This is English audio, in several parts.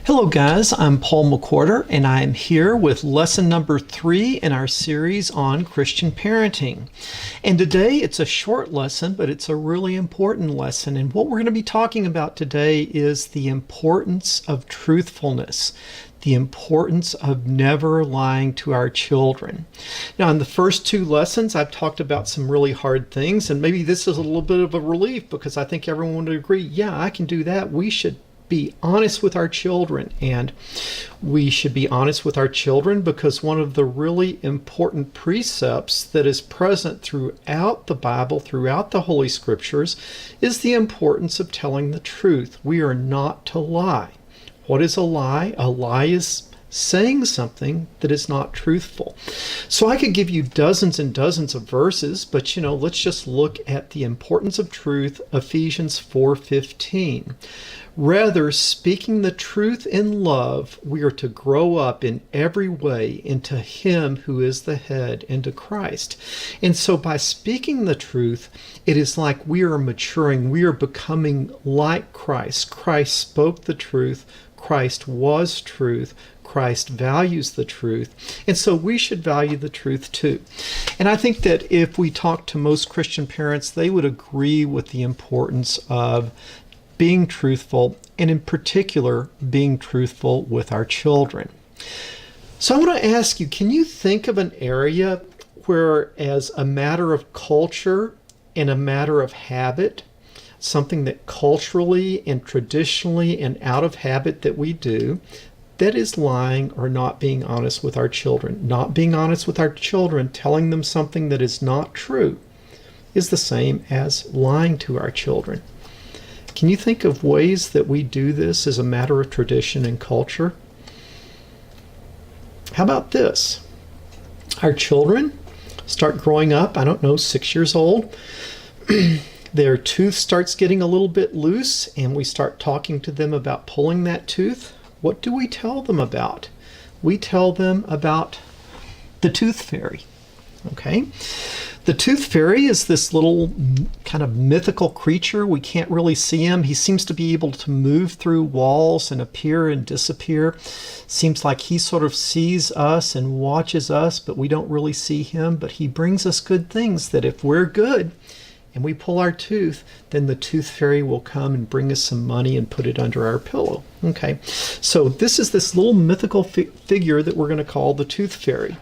Hello guys, I'm Paul McWhorter and I am here with lesson number 3 in our series on Christian parenting. And today it's a short lesson, but it's a really important lesson. And what we're going to be talking about today is the importance of truthfulness, the importance of never lying to our children. Now, in the first 2 lessons, I've talked about some really hard things, and maybe this is a little bit of a relief because I think everyone would agree, yeah, I can do that. We should be honest with our children, and we should be honest with our children because one of the really important precepts that is present throughout the Bible, throughout the Holy Scriptures, is the importance of telling the truth. We are not to lie. What is a lie? A lie is saying something that is not truthful. So I could give you dozens and dozens of verses, but let's just look at the importance of truth, Ephesians 4:15. Rather, speaking the truth in love, we are to grow up in every way into Him who is the head, into Christ. And so by speaking the truth, it is like we are maturing. We are becoming like Christ. Christ spoke the truth. Christ was truth. Christ values the truth. And so we should value the truth too. And I think that if we talk to most Christian parents, they would agree with the importance of being truthful, and in particular, being truthful with our children. So I want to ask you, can you think of an area where, as a matter of culture and a matter of habit, something that culturally and traditionally and out of habit that we do, that is lying or not being honest with our children? Not being honest with our children, telling them something that is not true, is the same as lying to our children. Can you think of ways that we do this as a matter of tradition and culture? How about this? Our children start growing up, 6 years old. Their tooth starts getting a little bit loose, and we start talking to them about pulling that tooth. What do we tell them about? We tell them about the tooth fairy. Okay? The tooth fairy is this little kind of mythical creature. We can't really see him. He seems to be able to move through walls and appear and disappear. Seems like he sort of sees us and watches us, but we don't really see him. But he brings us good things that if we're good and we pull our tooth, then the tooth fairy will come and bring us some money and put it under our pillow. Okay, so this is this little mythical figure that we're going to call the tooth fairy.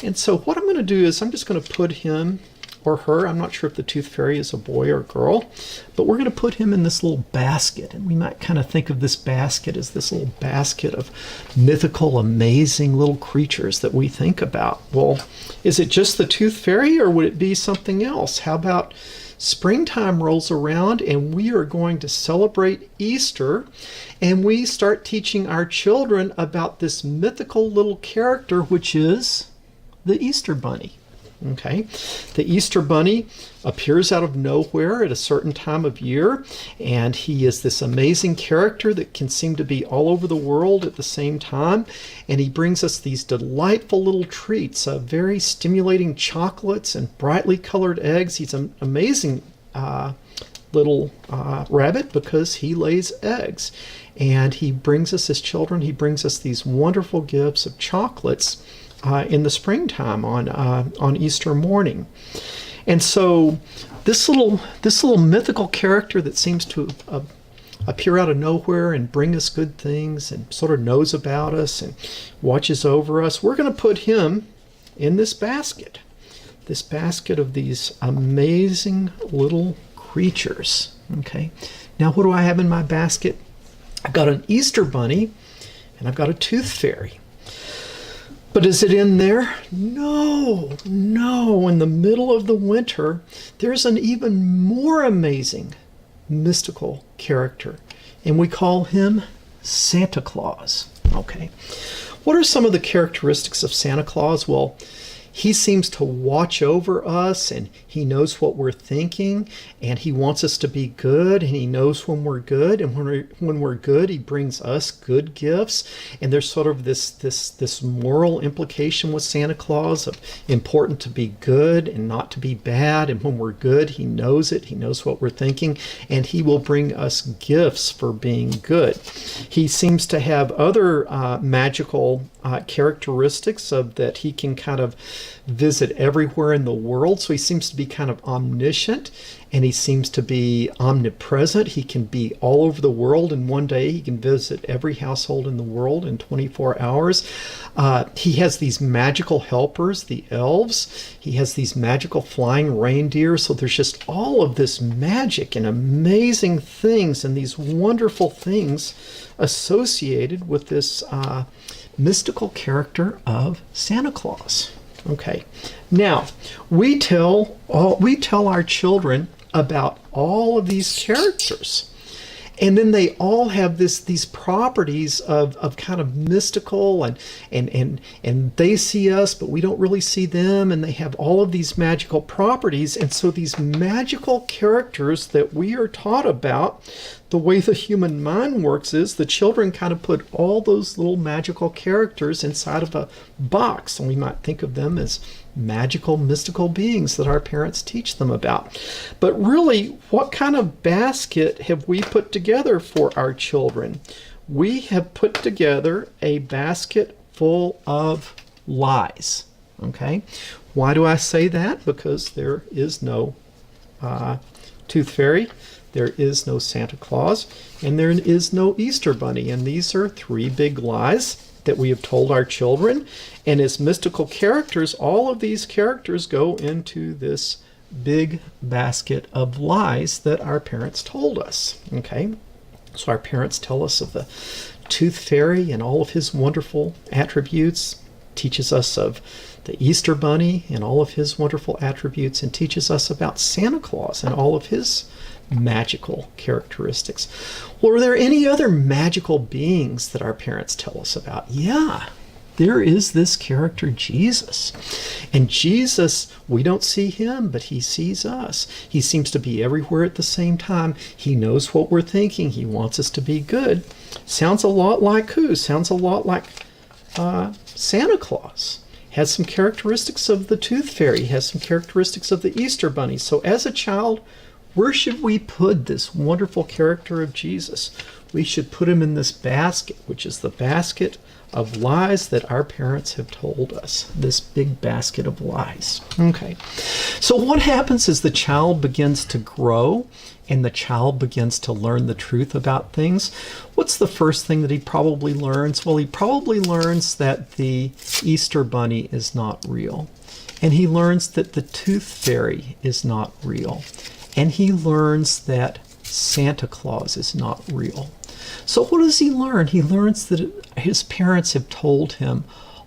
And so what I'm going to do is I'm just going to put him or her, I'm not sure if the tooth fairy is a boy or girl, but we're going to put him in this little basket. And we might kind of think of this basket as this little basket of mythical, amazing little creatures that we think about. Well, is it just the tooth fairy, or would it be something else? How about springtime rolls around and we are going to celebrate Easter, and we start teaching our children about this mythical little character, which is the Easter Bunny. Okay, the Easter Bunny appears out of nowhere at a certain time of year, and he is this amazing character that can seem to be all over the world at the same time, and he brings us these delightful little treats, very stimulating chocolates and brightly colored eggs. He's an amazing little rabbit because he lays eggs, and he brings us as children, he brings us these wonderful gifts of chocolates in the springtime on Easter morning. And so this little mythical character that seems to appear out of nowhere and bring us good things and sort of knows about us and watches over us, we're going to put him in this basket of these amazing little creatures. Okay, now what do I have in my basket? I've got an Easter Bunny and I've got a tooth fairy. But is it in there? No. In the middle of the winter, there's an even more amazing mystical character, and we call him Santa Claus. Okay. What are some of the characteristics of Santa Claus? Well, he seems to watch over us, and he knows what we're thinking, and he wants us to be good, and he knows when we're good, and when we're good, he brings us good gifts. And there's sort of this moral implication with Santa Claus of important to be good and not to be bad. And when we're good, he knows it, he knows what we're thinking, and he will bring us gifts for being good. He seems to have other magical characteristics of that he can kind of visit everywhere in the world. So he seems to be kind of omniscient, and he seems to be omnipresent. He can be all over the world in one day. He can visit every household in the world in 24 hours. He has these magical helpers, the elves. He has these magical flying reindeer. So there's just all of this magic and amazing things and these wonderful things associated with this mystical character of Santa Claus. Okay, now we tell our children about all of these characters, and then they all have these properties of kind of mystical, and they see us, but we don't really see them, and they have all of these magical properties. And so these magical characters that we are taught about, the way the human mind works is the children kind of put all those little magical characters inside of a box, and we might think of them as magical, mystical beings that our parents teach them about. But really, what kind of basket have we put together for our children? We have put together a basket full of lies. Okay? Why do I say that? Because there is no tooth fairy, there is no Santa Claus, and there is no Easter Bunny. And these are three big lies that we have told our children. And as mystical characters, all of these characters go into this big basket of lies that our parents told us. Okay? So our parents tell us of the tooth fairy and all of his wonderful attributes, teaches us of the Easter Bunny and all of his wonderful attributes, and teaches us about Santa Claus and all of his magical characteristics. Well, are there any other magical beings that our parents tell us about? Yeah, there is this character, Jesus. And Jesus, we don't see him, but he sees us. He seems to be everywhere at the same time. He knows what we're thinking. He wants us to be good. Sounds a lot like who? Sounds a lot like Santa Claus. Has some characteristics of the tooth fairy. Has some characteristics of the Easter Bunny. So as a child, where should we put this wonderful character of Jesus? We should put him in this basket, which is the basket of lies that our parents have told us. This big basket of lies. Okay. So what happens as the child begins to grow and the child begins to learn the truth about things? What's the first thing that he probably learns? Well, he probably learns that the Easter Bunny is not real. And he learns that the tooth fairy is not real. And he learns that Santa Claus is not real. So what does he learn? He learns that his parents have told him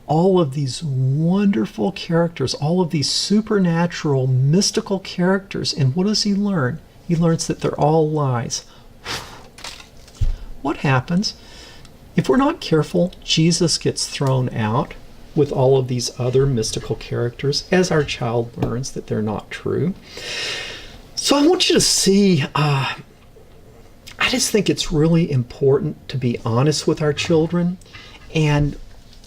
all of these wonderful characters, all of these supernatural, mystical characters. And what does he learn? He learns that they're all lies. What happens? If we're not careful, Jesus gets thrown out with all of these other mystical characters as our child learns that they're not true. So I want you to see, I just think it's really important to be honest with our children. And,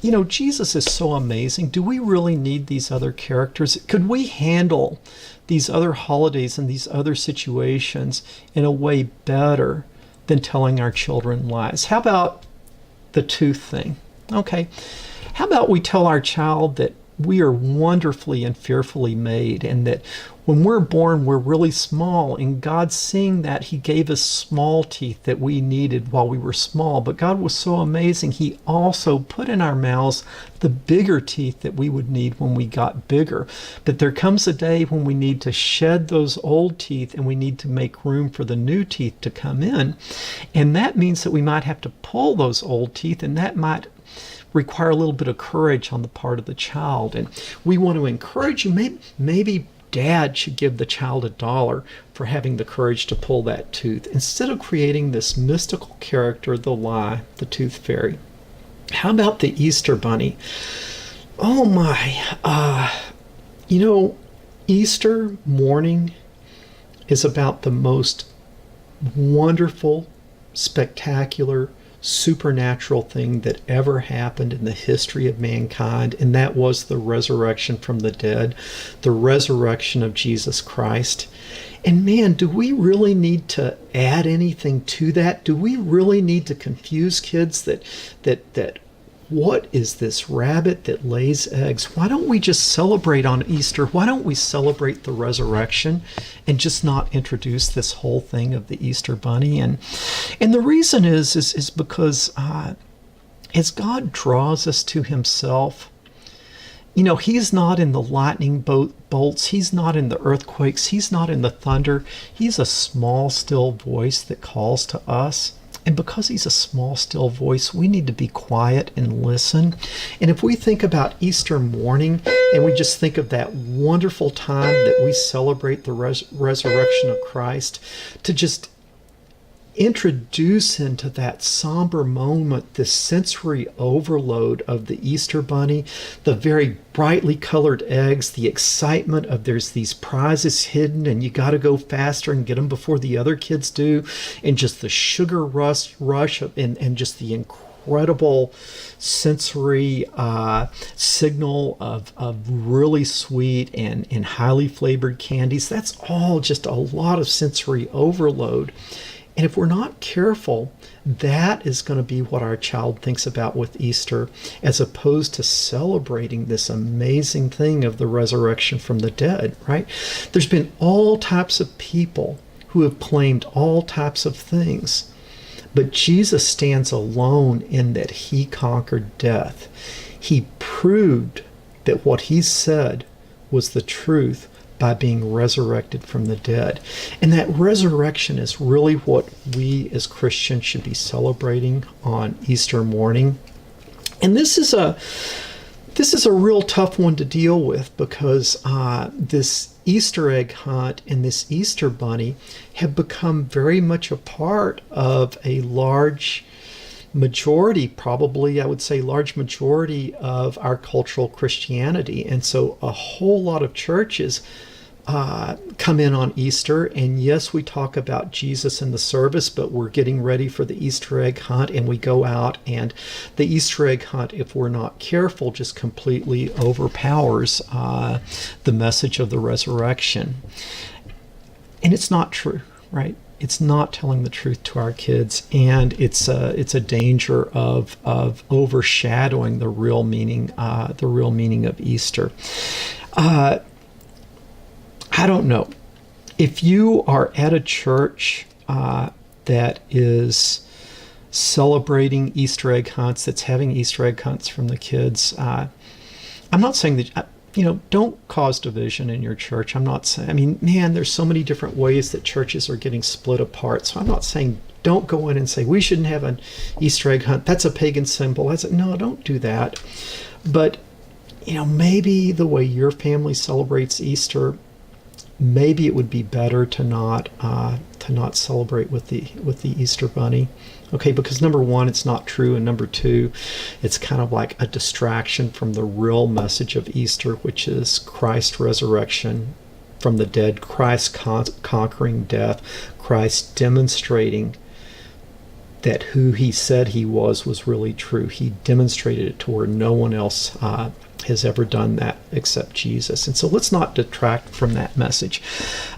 you know, Jesus is so amazing. Do we really need these other characters? Could we handle these other holidays and these other situations in a way better than telling our children lies? How about the tooth thing? Okay. How about we tell our child that we are wonderfully and fearfully made, and that when we're born, we're really small, and God, seeing that, he gave us small teeth that we needed while we were small. But God was so amazing, he also put in our mouths the bigger teeth that we would need when we got bigger. But there comes a day when we need to shed those old teeth, and we need to make room for the new teeth to come in. And that means that we might have to pull those old teeth, and that might require a little bit of courage on the part of the child. And we want to encourage you. Maybe Dad should give the child $1 for having the courage to pull that tooth, instead of creating this mystical character, the lie, the tooth fairy. How about the Easter Bunny? Oh my. You know, Easter morning is about the most wonderful, spectacular, supernatural thing that ever happened in the history of mankind, and that was the resurrection from the dead, the resurrection of Jesus Christ. And man, do we really need to add anything to that? Do we really need to confuse kids that what is this rabbit that lays eggs? Why don't we just celebrate on Easter? Why don't we celebrate the resurrection and just not introduce this whole thing of the Easter bunny? And the reason is because as God draws us to himself, you know, he's not in the lightning bolts. He's not in the earthquakes. He's not in the thunder. He's a small, still voice that calls to us. And because he's a small, still voice, we need to be quiet and listen. And if we think about Easter morning and we just think of that wonderful time that we celebrate the resurrection of Christ, to just introduce into that somber moment this sensory overload of the Easter bunny, the very brightly colored eggs, the excitement of there's these prizes hidden and you got to go faster and get them before the other kids do, and just the sugar rush and just the incredible sensory signal of really sweet and highly flavored candies. That's all just a lot of sensory overload. And if we're not careful, that is going to be what our child thinks about with Easter, as opposed to celebrating this amazing thing of the resurrection from the dead, right? There's been all types of people who have claimed all types of things, but Jesus stands alone in that he conquered death. He proved that what he said was the truth by being resurrected from the dead. And that resurrection is really what we as Christians should be celebrating on Easter morning. And this is a real tough one to deal with, because this Easter egg hunt and this Easter bunny have become very much a part of a large majority, probably I would say large majority of our cultural Christianity. And so a whole lot of churches come in on Easter, and yes, we talk about Jesus in the service, but we're getting ready for the Easter egg hunt, and we go out, and the Easter egg hunt, if we're not careful, just completely overpowers the message of the resurrection. And it's not true, right? It's not telling the truth to our kids, and it's a danger of overshadowing the real meaning of Easter. I don't know. If you are at a church that is celebrating Easter egg hunts, that's having Easter egg hunts from the kids, I'm not saying that, don't cause division in your church. I'm not saying, man, there's so many different ways that churches are getting split apart. So I'm not saying don't go in and say we shouldn't have an Easter egg hunt. That's a pagan symbol. No, don't do that. But, maybe the way your family celebrates Easter, maybe it would be better to not celebrate with the Easter bunny, okay? Because number one, it's not true, and number two, it's kind of like a distraction from the real message of Easter, which is Christ's resurrection from the dead, Christ conquering death, Christ demonstrating that who he said he was really true. He demonstrated it to where no one else has ever done that except Jesus. And so let's not detract from that message.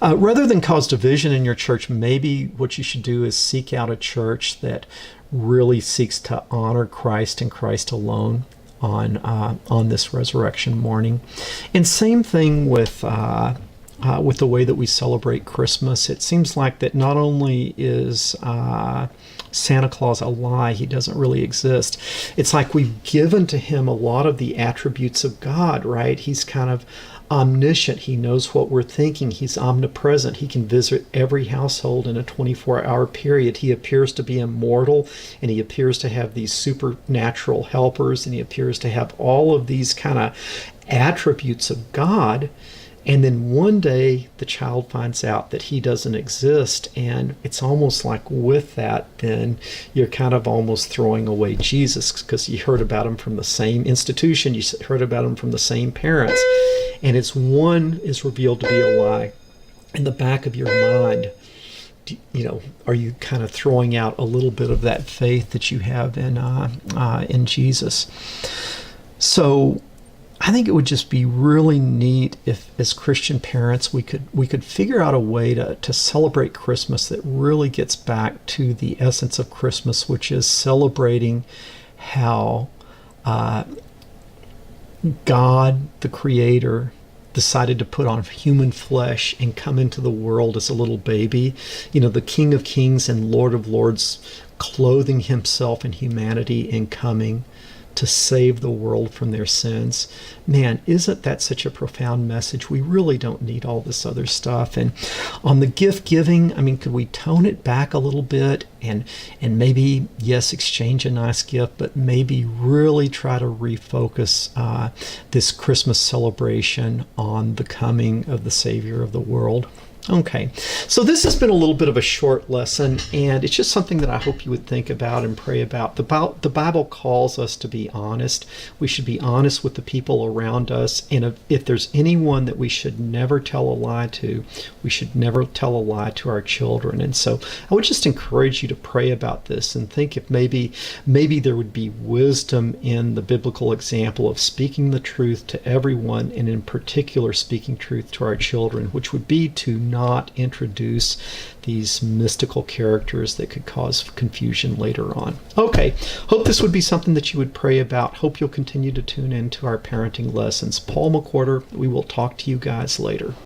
Rather than cause division in your church, maybe what you should do is seek out a church that really seeks to honor Christ and Christ alone on this resurrection morning. And same thing with the way that we celebrate Christmas. It seems like that not only is Santa Claus a lie, he doesn't really exist. It's like we've given to him a lot of the attributes of God, right? He's kind of omniscient. He knows what we're thinking. He's omnipresent. He can visit every household in a 24-hour period. He appears to be immortal, and he appears to have these supernatural helpers, and he appears to have all of these kind of attributes of God. And then one day the child finds out that he doesn't exist. And it's almost like with that, then you're kind of almost throwing away Jesus, because you heard about him from the same institution, you heard about him from the same parents. And it's one is revealed to be a lie. In the back of your mind, are you kind of throwing out a little bit of that faith that you have in Jesus? So I think it would just be really neat if, as Christian parents, we could figure out a way to celebrate Christmas that really gets back to the essence of Christmas, which is celebrating how God, the Creator, decided to put on human flesh and come into the world as a little baby. The King of Kings and Lord of Lords, clothing himself in humanity and coming to save the world from their sins. Man, isn't that such a profound message? We really don't need all this other stuff. And on the gift giving, could we tone it back a little bit and maybe, yes, exchange a nice gift, but maybe really try to refocus this Christmas celebration on the coming of the Savior of the world? Okay, so this has been a little bit of a short lesson, and it's just something that I hope you would think about and pray about. The Bible calls us to be honest. We should be honest with the people around us, and if there's anyone that we should never tell a lie to, we should never tell a lie to our children. And so I would just encourage you to pray about this and think if maybe there would be wisdom in the biblical example of speaking the truth to everyone, and in particular speaking truth to our children, which would be to not introduce these mystical characters that could cause confusion later on. Okay, hope this would be something that you would pray about. Hope you'll continue to tune in to our parenting lessons. Paul McWhorter, we will talk to you guys later.